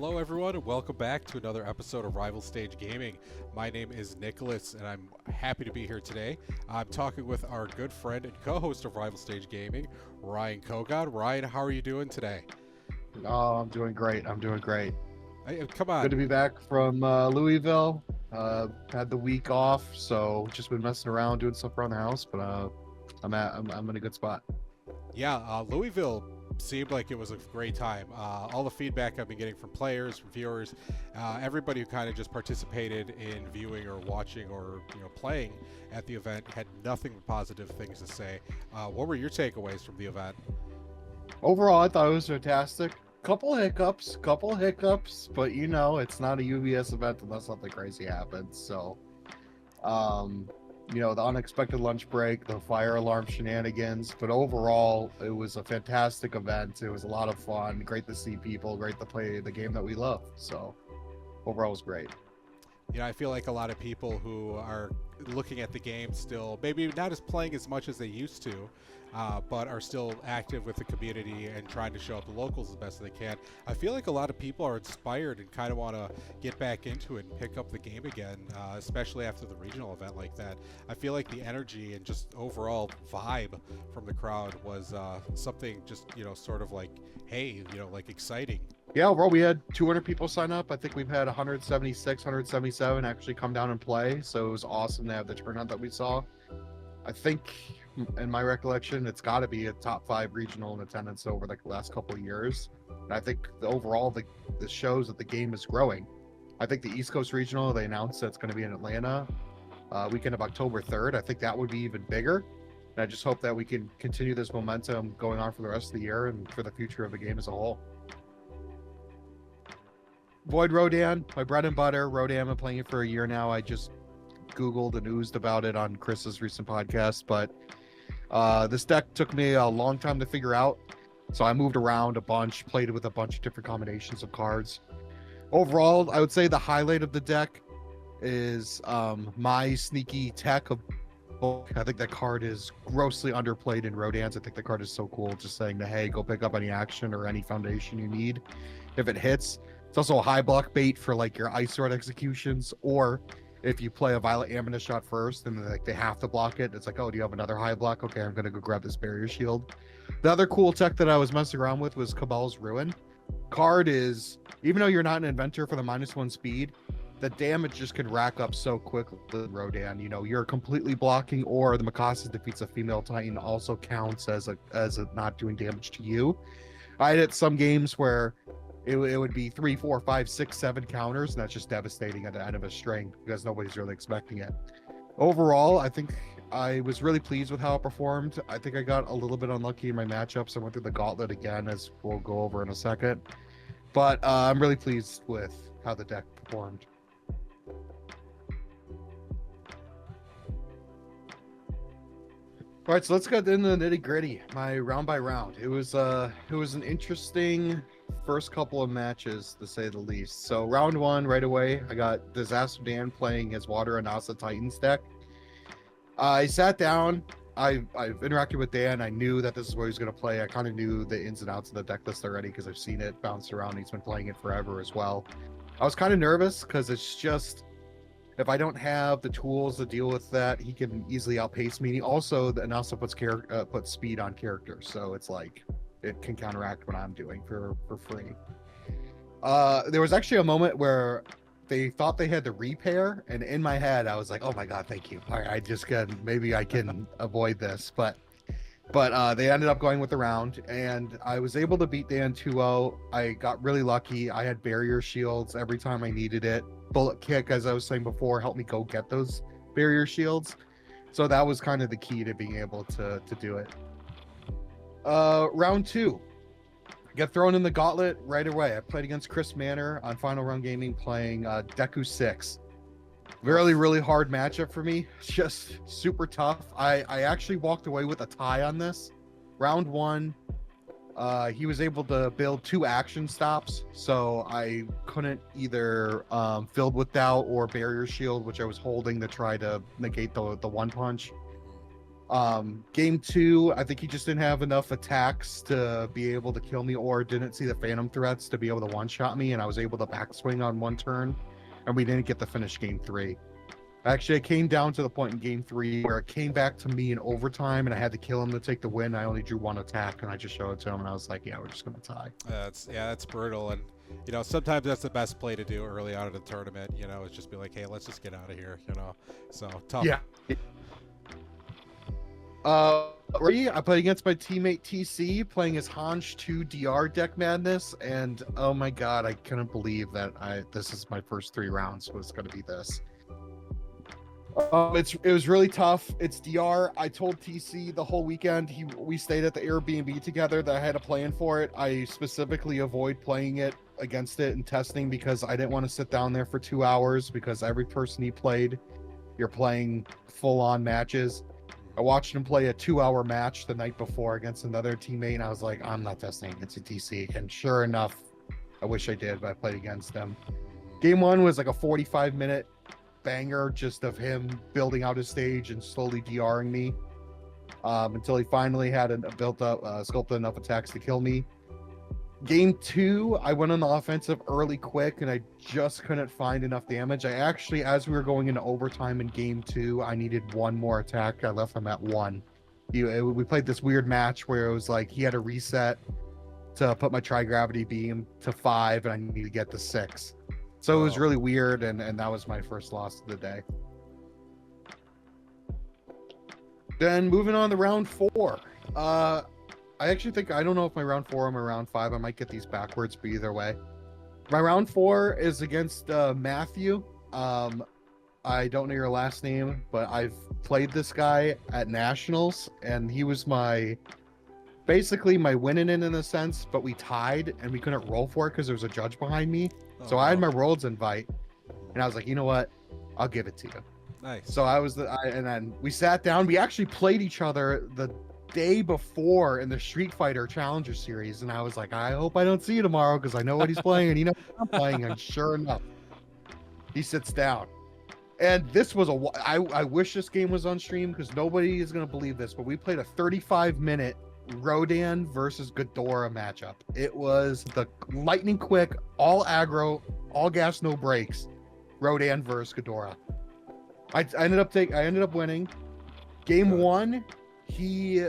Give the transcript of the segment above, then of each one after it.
Hello, everyone, and welcome back to another episode of Rival Stage Gaming. My name is Nicholas, and I'm happy to be here today. I'm talking with our good friend and co-host of Rival Stage Gaming, Ryan Kogod. Ryan, how are you doing today? Oh, I'm doing great. I'm doing great. Come Good on. to be back from Louisville. Had the week off, so just been messing around doing stuff around the house. But I'm in a good spot. Yeah, Louisville seemed like it was a great time. All the feedback I've been getting from players, from viewers, everybody who kind of just participated in viewing or watching or playing at the event had nothing but positive things to say. What were your takeaways from the event? Overall, I thought it was fantastic. Couple hiccups, but it's not a UVS event unless something crazy happens. So, um, the unexpected lunch break, the fire alarm shenanigans, but overall, it was a fantastic event. It was a lot of fun. Great to see people. Great to play the game that we love. So, overall, it was great. I feel like a lot of people who are looking at the game still, maybe not as playing as much as they used to, but are still active with the community and trying to show up the locals as best as they can. I feel like a lot of people are inspired and kind of want to get back into it and pick up the game again, especially after the regional event like that. I feel like the energy and just overall vibe from the crowd was something just, sort of like, hey, like exciting. Yeah, well, we had 200 people sign up. I think we've had 176, 177 actually come down and play. So it was awesome to have the turnout that we saw. I think, in my recollection, it's got to be a top 5 regional in attendance over the last couple of years. And I think overall, the shows that the game is growing. I think the East Coast Regional, they announced that it's going to be in Atlanta weekend of October 3rd. I think that would be even bigger. And I just hope that we can continue this momentum going on for the rest of the year and for the future of the game as a whole. Void Rodan, my bread and butter. Rodan, I've been playing it for a year now. I just Googled and oozed about it on Chris's recent podcast, but this deck took me a long time to figure out. So I moved around a bunch, played with a bunch of different combinations of cards. Overall, I would say the highlight of the deck is my sneaky tech of book. I think that card is grossly underplayed in Rodans. I think the card is so cool, just saying that, hey, go pick up any action or any foundation you need if it hits. It's also a high block bait for like your ice sword executions, or if you play a violet Amina shot first and like they have to block it, it's like, oh, do you have another high block? Okay, I'm gonna go grab this barrier shield. The other cool tech that I was messing around with was Cabal's Ruin. Card is, even though you're not an inventor for the -1 speed, the damage just can rack up so quickly with Rodan. You're completely blocking, or the Mikasa defeats a female Titan also counts as a not doing damage to you. I had some games where it would be 3, 4, 5, 6, 7 counters, and that's just devastating at the end of a string because nobody's really expecting it. Overall, I think I was really pleased with how it performed. I think I got a little bit unlucky in my matchups. I went through the gauntlet again, as we'll go over in a second. But I'm really pleased with how the deck performed. All right, so let's get into the nitty gritty. My round by round. It was an interesting first couple of matches, to say the least. So round 1, right away, I got Disaster Dan playing his Water Anasa Titans deck. I sat down. I've interacted with Dan. I knew that this is what he was going to play. I kind of knew the ins and outs of the deck list already because I've seen it bounce around. He's been playing it forever as well. I was kind of nervous because it's just, if I don't have the tools to deal with that, he can easily outpace me. Also, the Anasa puts speed on characters, so it's like it can counteract what I'm doing for free. There was actually a moment where they thought they had the repair, and in my head I was like, oh my god, thank you. All right, maybe I can avoid this, but they ended up going with the round, and I was able to beat Dan 2-0. I got really lucky. I had barrier shields every time I needed it. Bullet kick, as I was saying before, helped me go get those barrier shields, so that was kind of the key to being able to do it. Round 2, get thrown in the gauntlet right away. I played against Chris Manor on Final Run Gaming playing Deku 6. Really hard matchup for me. Just super tough. I actually walked away with a tie on this. Round 1, he was able to build 2 action stops, so I couldn't either Filled with Doubt or Barrier Shield, which I was holding to try to negate the one punch. Game 2, I think he just didn't have enough attacks to be able to kill me, or didn't see the phantom threats to be able to one-shot me, and I was able to backswing on one turn, and we didn't get to finish game 3. Actually, it came down to the point in game 3 where it came back to me in overtime, and I had to kill him to take the win. I only drew one attack, and I just showed it to him, and I was like, yeah, we're just gonna tie. That's brutal, and sometimes that's the best play to do early on in the tournament. Is just be like, hey, let's just get out of here. So tough. Yeah. I played against my teammate TC, playing his Hanj 2 DR deck madness, and oh my god, I couldn't believe that this is my first 3 rounds was going to be this. It was really tough. It's DR. I told TC the whole weekend. We stayed at the Airbnb together that I had a plan for it. I specifically avoid playing it against it and testing because I didn't want to sit down there for 2 hours, because every person he played, you're playing full-on matches. I watched him play a 2-hour match the night before against another teammate, and I was like, I'm not testing against a TC. And sure enough, I wish I did, but I played against him. Game 1 was like a 45-minute banger just of him building out his stage and slowly DRing me until he finally had sculpted enough attacks to kill me. Game 2, I went on the offensive early quick, and I just couldn't find enough damage. I actually, as we were going into overtime in Game 2, I needed one more attack. I left him at 1. We played this weird match where it was like he had to reset to put my Tri-Gravity Beam to 5, and I needed to get to 6. So it was really weird, and that was my first loss of the day. Then moving on to round 4. I actually think, I don't know if my round 4 or my round 5, I might get these backwards, but either way. My round 4 is against Matthew. I don't know your last name, but I've played this guy at Nationals, and he was basically my winning in a sense, but we tied, and we couldn't roll for it because there was a judge behind me. So I had my Worlds invite, and I was like, you know what? I'll give it to you. Nice. So and then we sat down. We actually played each other the day before in the Street Fighter Challenger Series, and I was like, I hope I don't see you tomorrow because I know what he's playing, and he knows what I'm playing. And sure enough, he sits down. And this was I wish this game was on stream because nobody is going to believe this, but we played a 35-minute Rodan versus Ghidorah matchup. It was the lightning quick, all aggro, all gas, no brakes. Rodan versus Ghidorah. I ended up winning. Game 1, he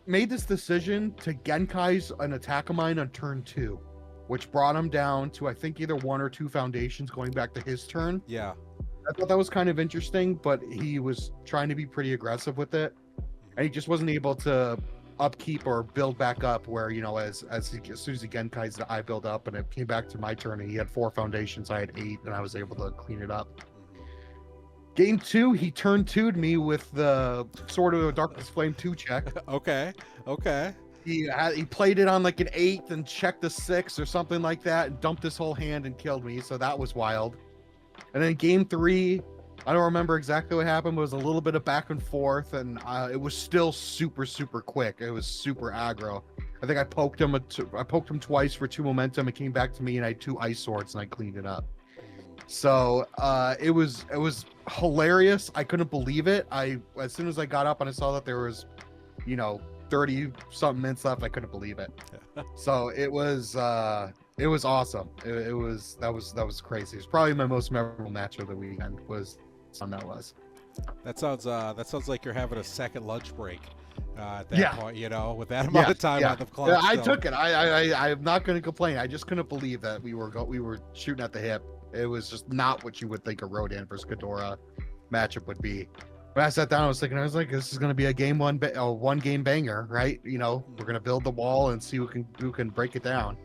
made this decision to Genkai's an attack of mine on turn 2, which brought him down to I think either 1 or 2 foundations going back to his turn. Yeah. I thought that was kind of interesting, but he was trying to be pretty aggressive with it, and he just wasn't able to upkeep or build back up where, as soon as he Genkai's, I build up, and it came back to my turn, and he had 4 foundations, I had 8, and I was able to clean it up. Game 2, he turn 2'd me with the Sword of the Darkness Flame 2 check. Okay. He played it on like an 8 and checked a 6 or something like that, and dumped his whole hand and killed me, so that was wild. And then game 3, I don't remember exactly what happened, but it was a little bit of back and forth, and it was still super, super quick. It was super aggro. I think I poked him twice for 2 momentum. It came back to me, and I had 2 ice swords, and I cleaned it up. So it was hilarious. I couldn't believe it. As soon as I got up and I saw that there was, 30 something minutes left, I couldn't believe it. So it was awesome. That was crazy. It was probably my most memorable match of the weekend. That sounds like you're having a second lunch break at that point, with that amount of time on the clock. Yeah, I took it. I'm not going to complain. I just couldn't believe that we were shooting at the hip. It was just not what you would think a Rodan versus Ghidorah matchup would be. When I sat down, I was like, this is going to be a one game banger, right? We're going to build the wall and see who can break it down.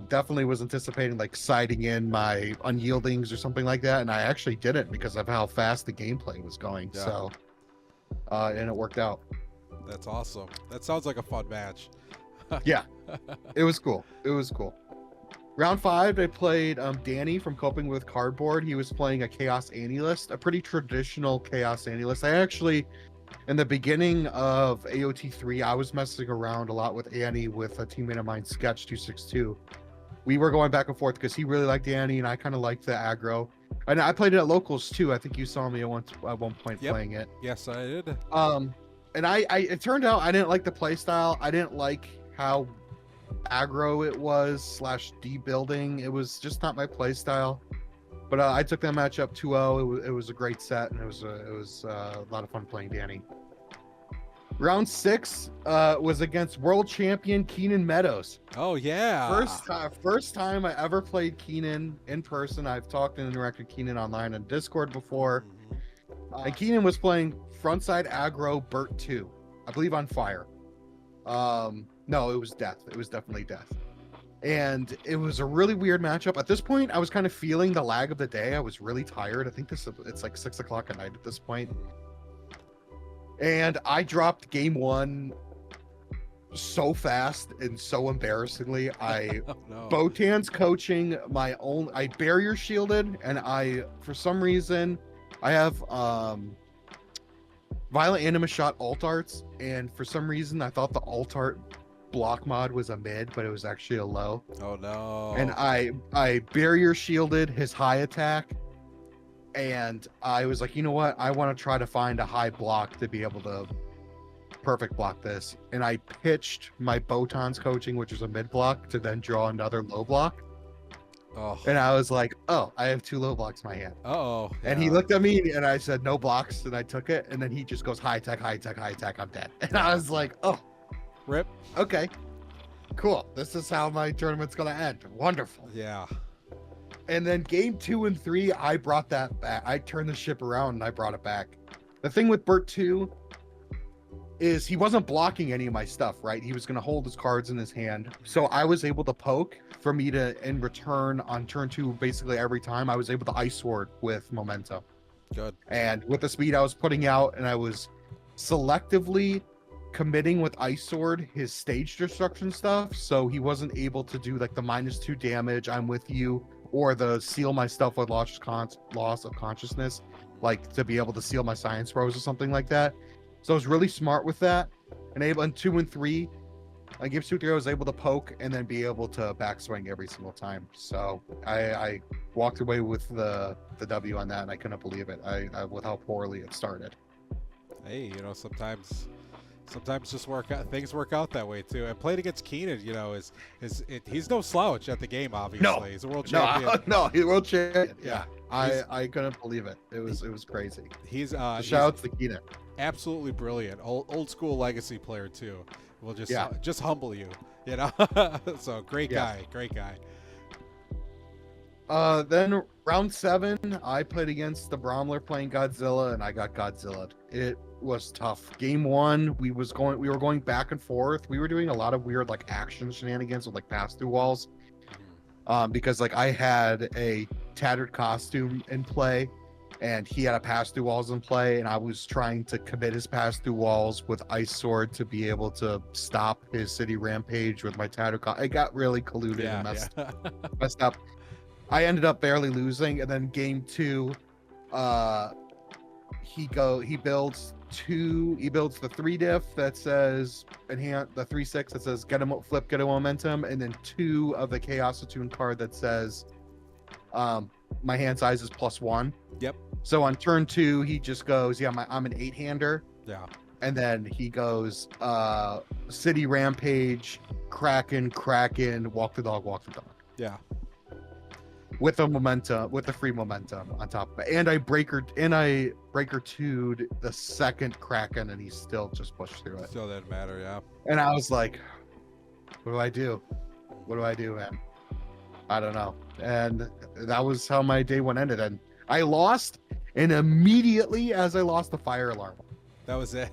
Definitely was anticipating like siding in my unyieldings or something like that, and I actually didn't because of how fast the gameplay was going. Yeah. So, and it worked out. That's awesome. That sounds like a fun match. Yeah, it was cool. Round 5, I played Danny from Coping with Cardboard. He was playing a Chaos Anti-List, a pretty traditional Chaos Anti-List. I actually, in the beginning of AOT3, I was messing around a lot with Annie with a teammate of mine, Sketch262. We were going back and forth because he really liked Annie and I kind of liked the aggro. And I played it at locals too. I think you saw me at one point Yep. playing it. Yes, I did. And I it turned out I didn't like the play style. I didn't like how aggro it was / debuilding. It was just not my play style. But I took that match up 2-0. It was a great set, and it was a lot of fun playing Danny. Round 6 was against world champion Keenan Meadows. Oh yeah. First time I ever played Keenan in person. I've talked and interacted with Keenan online on Discord before. And Keenan was playing frontside aggro Burt 2, I believe on fire. No, it was death. It was definitely death. And it was a really weird matchup. At this point, I was kind of feeling the lag of the day. I was really tired. I think it's like 6 o'clock at night at this point. And I dropped game 1 so fast and so embarrassingly. I Oh, no. Botan's coaching I barrier shielded, and for some reason I have violent anima shot alt arts, and for some reason I thought the alt art block mod was a mid, but it was actually a low. Oh no. And I barrier shielded his high attack, and I was like, you know what, I want to try to find a high block to be able to perfect block this. And I pitched my Botan's coaching, which is a mid block, to then draw another low block. Oh. And I was like, oh, I have 2 low blocks in my hand. Uh-oh. And he looked at me and I said, no blocks. And I took it. And then he just goes, high tech, high tech, high tech. I'm dead. And I was like, oh, Rip. okay, cool. This is how my tournament's going to end. Wonderful. Yeah. And then game 2 and 3, I brought that back. I turned the ship around and I brought it back. The thing with Burt 2 is he wasn't blocking any of my stuff, right? He was going to hold his cards in his hand. So I was able to poke for me to, in return on turn 2, basically every time, I was able to ice sword with momentum. Good. And with the speed I was putting out, and I was selectively committing with ice sword his stage destruction stuff, so he wasn't able to do like the -2 damage, I'm with you, or the seal my stuff with loss of consciousness, like to be able to seal my science throws or something like that. So I was really smart with that. And able in 2 and 3, I give 2 3, I was able to poke and then be able to backswing every single time. So I walked away with the W on that, and I couldn't believe it. I with how poorly it started. Hey, sometimes just things work out that way too. And playing against Keenan, he's no slouch at the game. Obviously, No. he's a world champion. No, he's world champion. Yeah, I couldn't believe it. It was crazy. He's Shout out to Keenan. absolutely brilliant. Old school legacy player too. Will just humble you. So great guy. Then round 7, I played against the Bromler playing Godzilla, and I got Godzilla'd. It was tough. Game 1, we were going back and forth. We were doing a lot of weird like action shenanigans with like pass through walls. Because like I had a tattered costume in play, and he had a pass through walls in play, and I was trying to commit his pass through walls with ice sword to be able to stop his city rampage with my tattered costume. It got really colluded and messed up. I ended up barely losing, and then game 2, he builds the 3 diff that says enhance, the 3/6 that says get a momentum, and then 2 of the Chaos Attune card that says my hand size is +1. Yep. So on turn 2, he just goes, I'm an 8-hander. Yeah. And then he goes city rampage, Kraken, walk the dog. Yeah. With the free momentum on top of it. And I breaker 2'd the second Kraken, and he still just pushed through it. Still didn't matter, yeah. And I was like, what do I do? What do I do, man? I don't know. And that was how my day 1 ended. And I lost, and immediately as I lost, the fire alarm. That was it.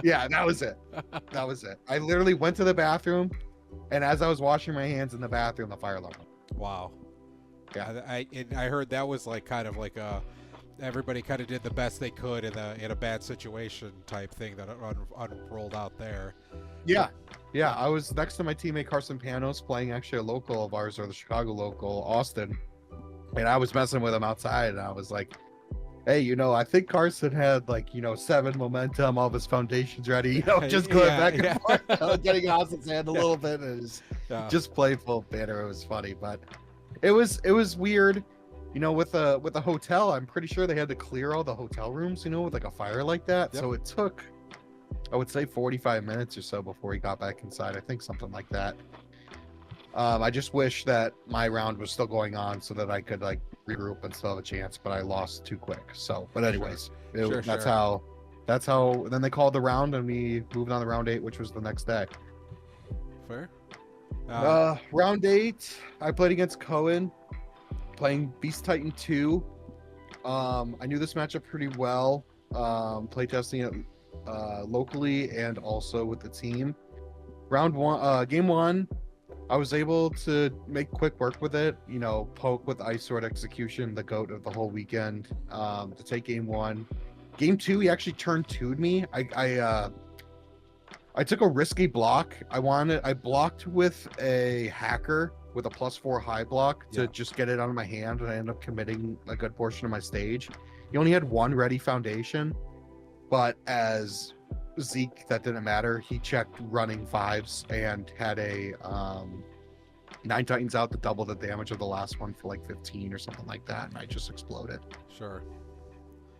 Yeah, that was it. I literally went to the bathroom, and as I was washing my hands in the bathroom, the fire alarm went. Wow. Yeah. I heard that was like kind of like everybody kind of did the best they could in a bad situation type thing that unrolled out there. Yeah. I was next to my teammate Carson Panos playing actually a local of ours, or the Chicago local, Austin, and I was messing with him outside, and I was like, hey, I think Carson had 7 momentum, all of his foundations ready, just going back and forth, getting Austin's hand a little bit, and just playful banner. It was funny, but it was weird. with a hotel, I'm pretty sure they had to clear all the hotel rooms, with like a fire like that. Yep. So it took, I would say, 45 minutes or so before he got back inside. I think something like that. I just wish that my round was still going on so that I could like regroup and still have a chance, but I lost too quick. So, but anyways, Sure, that's sure. how. Then they called the round, and we moved on to round 8, which was the next day. Fair. Uh, Round 8, I played against Cohen, playing Beast Titan 2. I knew this matchup pretty well. Playtesting it locally and also with the team. Round 1, game 1, I was able to make quick work with it. Poke with Ice Sword Execution, the goat of the whole weekend, to take game 1. Game 2, he actually turn 2'd me. I took a risky block. I blocked with a hacker with a +4 high block to just get it out of my hand, and I ended up committing a good portion of my stage. He only had 1 ready foundation, but as Zeke, that didn't matter. He checked running 5s and had a 9 Titans out to double the damage of the last one for like 15 or something like that, and I just exploded. sure.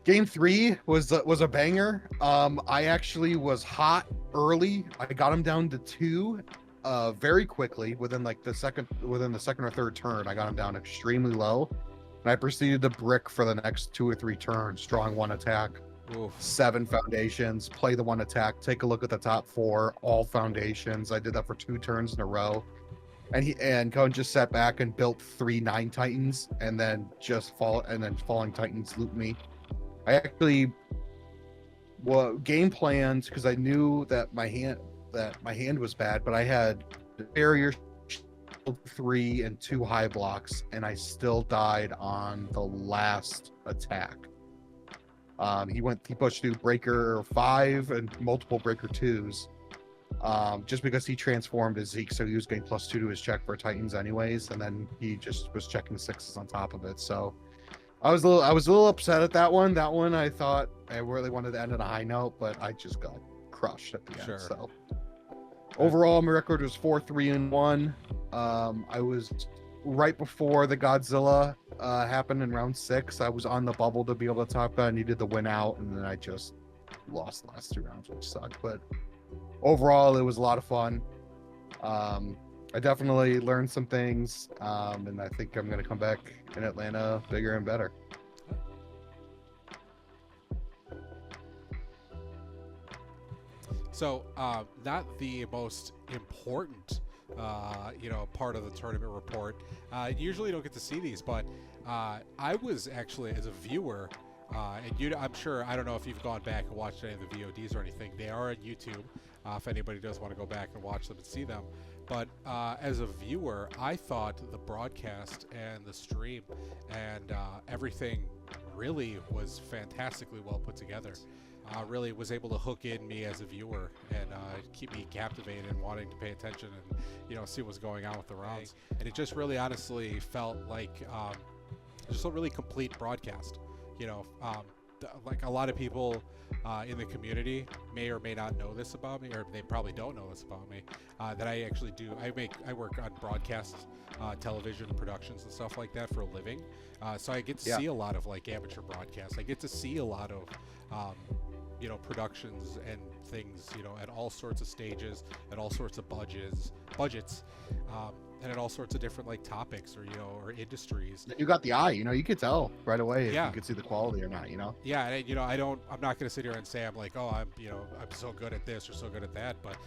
Game 3 was a banger. I actually was hot early. I got him down to 2 very quickly within the second or third turn. I got him down extremely low, and I proceeded to brick for the next 2 or 3 turns, drawing 1 attack, Oof. 7 foundations, play the 1 attack, take a look at the top 4, all foundations. I did that for 2 turns in a row. And Cohen just sat back and built 3 9 Titans, and then falling Titans loot me. I actually game planned because I knew that my hand was bad, but I had barrier 3 and 2 high blocks, and I still died on the last attack. He pushed through breaker 5 and multiple breaker 2s. Just because he transformed his Zeke, so he was getting +2 to his check for Titans anyways, and then he just was checking 6s on top of it. So I was a little upset at that one. That one I thought I really wanted to end on a high note, but I just got crushed at the end. Sure. So overall, my record was 4-3-1. I was right before the Godzilla happened in round 6. I was on the bubble to be able to top that. I needed the win out, and then I just lost the last 2 rounds, which sucked. But overall, it was a lot of fun. I definitely learned some things, and I think I'm going to come back in Atlanta bigger and better. So, not the most important, part of the tournament report. Usually you don't get to see these, but I was actually, as a viewer, and I'm sure, I don't know if you've gone back and watched any of the VODs or anything. They are on YouTube, if anybody does want to go back and watch them and see them. But as a viewer, I thought the broadcast and the stream and everything really was fantastically well put together. Really was able to hook in me as a viewer and keep me captivated and wanting to pay attention and see what's going on with the rounds. And it just really honestly felt like just a really complete broadcast. Like a lot of people in the community may or may not know this about me, or they probably don't know this about me, that I actually do. I work on broadcast television productions and stuff like that for a living. So I get to see a lot of like amateur broadcasts. I get to see a lot of productions and things, at all sorts of stages, at all sorts of budgets, and at all sorts of different like topics or industries. You got the eye, you could tell right away if Yeah. you could see the quality or not, Yeah, and I'm not going to sit here and say I'm like, I'm so good at this or so good at that, but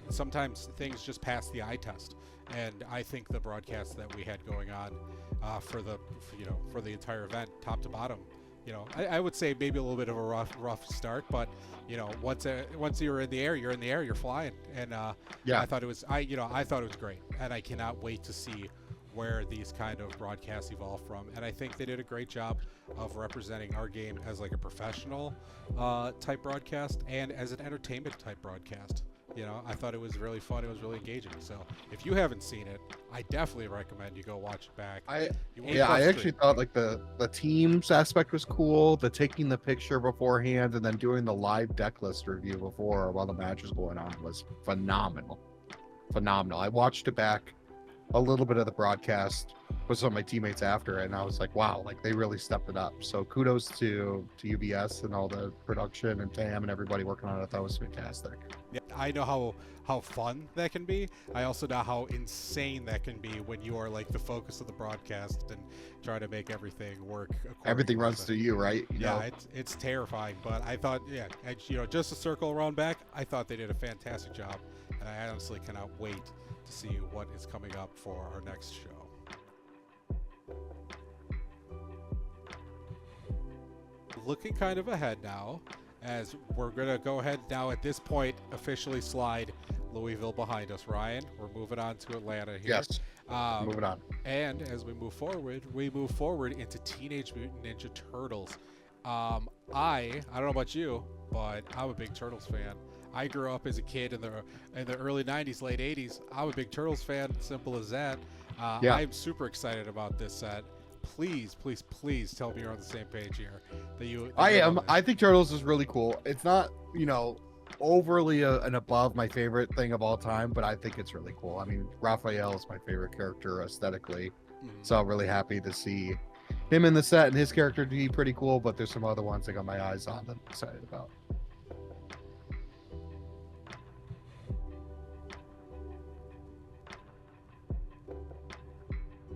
sometimes things just pass the eye test. And I think the broadcast that we had going on for the entire event, top to bottom, I would say maybe a little bit of a rough start, but once you're in the air, you're flying. And I thought it was I thought it was great, and I cannot wait to see where these kind of broadcasts evolve from. And I think they did a great job of representing our game as like a professional type broadcast and as an entertainment type broadcast. I thought it was really fun. It was really engaging. So if you haven't seen it, I definitely recommend you go watch it back. I actually thought like the teams aspect was cool. The taking the picture beforehand and then doing the live deck list review before while the match was going on was phenomenal. I watched it back a little bit of the broadcast with some of my teammates after, and I was like, wow, like they really stepped it up. So kudos to UBS and all the production and Tam and everybody working on it. I thought it was fantastic. Yeah, I know how fun that can be. I also know how insane that can be when you are like the focus of the broadcast and try to make everything work. Everything runs through you, right? You Yeah, know? it's terrifying. But I thought, yeah, just to circle around back, I thought they did a fantastic job, and I honestly cannot wait to see what is coming up for our next show. Looking kind of ahead now, as we're going to go ahead now at this point officially slide Louisville behind us. Ryan, we're moving on to Atlanta here. Yes. Moving on. And as we move forward into Teenage Mutant Ninja Turtles. I don't know about you, but I'm a big Turtles fan. I grew up as a kid in the early 90s, late 80s. I'm a big Turtles fan, simple as that. Yeah. I'm super excited about this set. Please tell me you're on the same page here. I am. I think Turtles is really cool. It's not, overly and above my favorite thing of all time, but I think it's really cool. I mean, Raphael is my favorite character aesthetically, so I'm really happy to see him in the set and his character to be pretty cool, but there's some other ones I got my eyes on that I'm excited about.